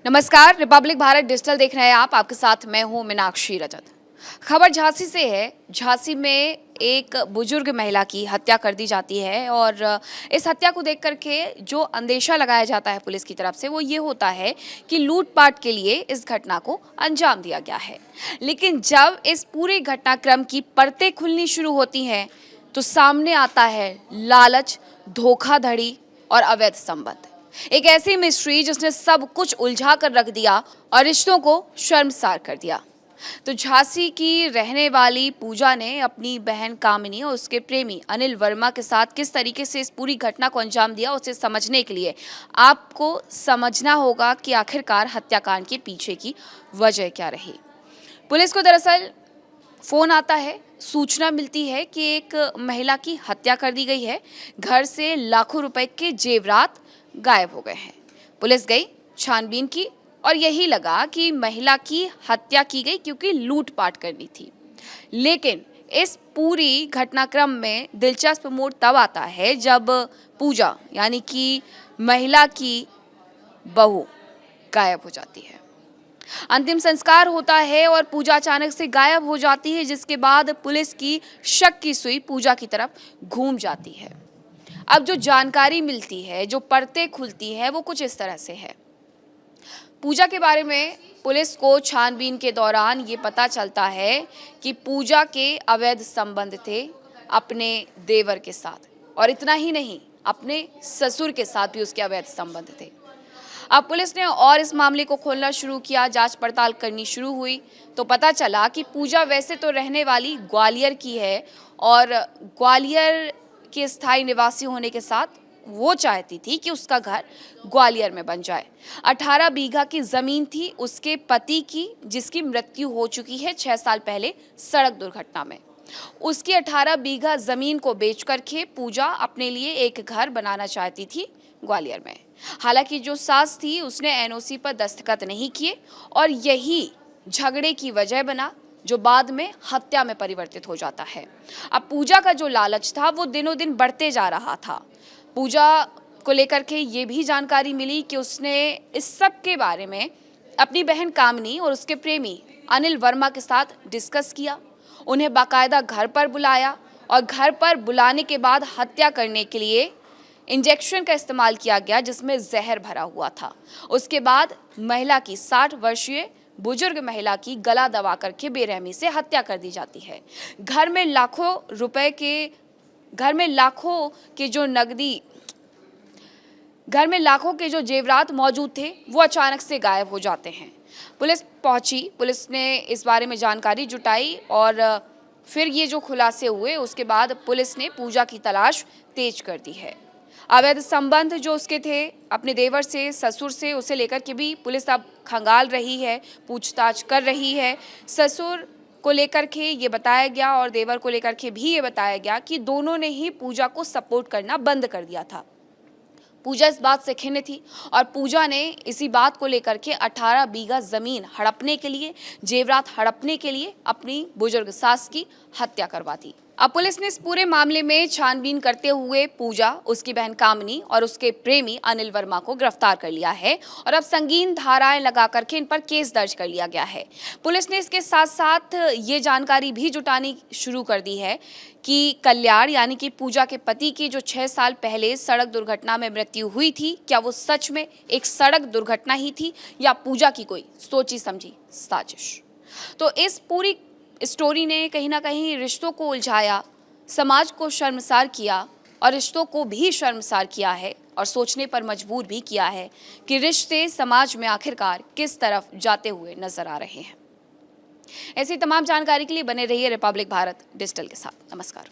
नमस्कार, Republic Bharat digital देख रहे हैं आप। आपके साथ मैं हूं मीनाक्षी रजत। खबर झांसी से है। झांसी में एक बुजुर्ग महिला की हत्या कर दी जाती है और इस हत्या को देख करके जो अंदेशा लगाया जाता है पुलिस की तरफ से वो ये होता है कि लूटपाट के लिए इस घटना को अंजाम दिया गया है। लेकिन जब इस पूरे घटनाक्रम की परतें खुलनी शुरू होती हैं तो सामने आता है लालच, धोखाधड़ी और अवैध संबंध। एक ऐसी मिस्ट्री जिसने सब कुछ उलझा कर रख दिया और रिश्तों को शर्मसार कर दिया। तो झांसी की रहने वाली पूजा ने अपनी बहन कामिनी और उसके प्रेमी अनिल वर्मा के साथ किस तरीके से इस पूरी घटना को अंजाम दिया, उसे समझने के लिए आपको समझना होगा कि आखिरकार हत्याकांड के पीछे की वजह क्या रही। पुलिस को दरअसल फोन आता है, सूचना मिलती है कि एक महिला की हत्या कर दी गई है। घर से लाखों रुपए के जेवरात गायब हो गए हैं। पुलिस गई, छानबीन की और यही लगा कि महिला की हत्या की गई क्योंकि लूटपाट करनी थी। लेकिन इस पूरी घटनाक्रम में दिलचस्प मोड़ तब आता है जब पूजा यानी कि महिला की बहू गायब हो जाती है। अंतिम संस्कार होता है और पूजा अचानक से गायब हो जाती है, जिसके बाद पुलिस की शक की सुई पूजा की तरफ घूम जाती है। अब जो जानकारी मिलती है, जो परतें खुलती है, वो कुछ इस तरह से है। पूजा के बारे में पुलिस को छानबीन के दौरान ये पता चलता है कि पूजा के अवैध संबंध थे अपने देवर के साथ, और इतना ही नहीं, अपने ससुर के साथ भी उसके अवैध संबंध थे। अब पुलिस ने और इस मामले को खोलना शुरू किया, जांच पड़ताल करनी शुरू हुई तो पता चला कि पूजा वैसे तो रहने वाली ग्वालियर की है और ग्वालियर के स्थायी निवासी होने के साथ वो चाहती थी कि उसका घर ग्वालियर में बन जाए। 18 बीघा की जमीन थी उसके पति की, जिसकी मृत्यु हो चुकी है 6 साल पहले सड़क दुर्घटना में। उसकी 18 बीघा जमीन को बेच करके पूजा अपने लिए एक घर बनाना चाहती थी ग्वालियर में। हालांकि जो सास थी उसने एनओसी पर दस्तखत नहीं किए और यही झगड़े की वजह बना, जो बाद में हत्या में परिवर्तित हो जाता है। अब पूजा का जो लालच था वो दिनों दिन बढ़ते जा रहा था। पूजा को लेकर के ये भी जानकारी मिली कि उसने इस सब के बारे में अपनी बहन कामिनी और उसके प्रेमी अनिल वर्मा के साथ डिस्कस किया। उन्हें बाकायदा घर पर बुलाया और घर पर बुलाने के बाद हत्या करने के लिए इंजेक्शन का इस्तेमाल किया गया, जिसमें जहर भरा हुआ था। उसके बाद महिला की 60 वर्षीय बुजुर्ग महिला की गला दबा करके बेरहमी से हत्या कर दी जाती है। घर में लाखों के जो जेवरात मौजूद थे वो अचानक से गायब हो जाते हैं। पुलिस पहुंची, पुलिस ने इस बारे में जानकारी जुटाई और फिर ये जो खुलासे हुए उसके बाद पुलिस ने पूजा की तलाश तेज कर दी है। अवैध संबंध जो उसके थे अपने देवर से, ससुर से, उसे लेकर के भी पुलिस अब खंगाल रही है, पूछताछ कर रही है। ससुर को लेकर के ये बताया गया और देवर को लेकर के भी ये बताया गया कि दोनों ने ही पूजा को सपोर्ट करना बंद कर दिया था। पूजा इस बात से खिन्न थी और पूजा ने इसी बात को लेकर के 18 बीघा जमीन हड़पने के लिए, जेवरात हड़पने के लिए अपनी बुजुर्ग सास की हत्या करवा दी। अब पुलिस ने इस पूरे मामले में छानबीन करते हुए पूजा, उसकी बहन कामिनी और उसके प्रेमी अनिल वर्मा को गिरफ्तार कर लिया है और अब संगीन धाराएं लगा करके इन पर केस दर्ज कर लिया गया है। पुलिस ने इसके साथ साथ ये जानकारी भी जुटानी शुरू कर दी है कि कल्याण यानी कि पूजा के पति की जो 6 साल पहले सड़क दुर्घटना में मृत्यु हुई थी, क्या वो सच में एक सड़क दुर्घटना ही थी या पूजा की कोई सोची समझी साजिश। तो इस पूरी स्टोरी ने कहीं ना कहीं रिश्तों को उलझाया, समाज को शर्मसार किया और रिश्तों को भी शर्मसार किया है और सोचने पर मजबूर भी किया है कि रिश्ते समाज में आखिरकार किस तरफ जाते हुए नजर आ रहे हैं। ऐसी तमाम जानकारी के लिए बने रहिए रिपब्लिक भारत डिजिटल के साथ। नमस्कार।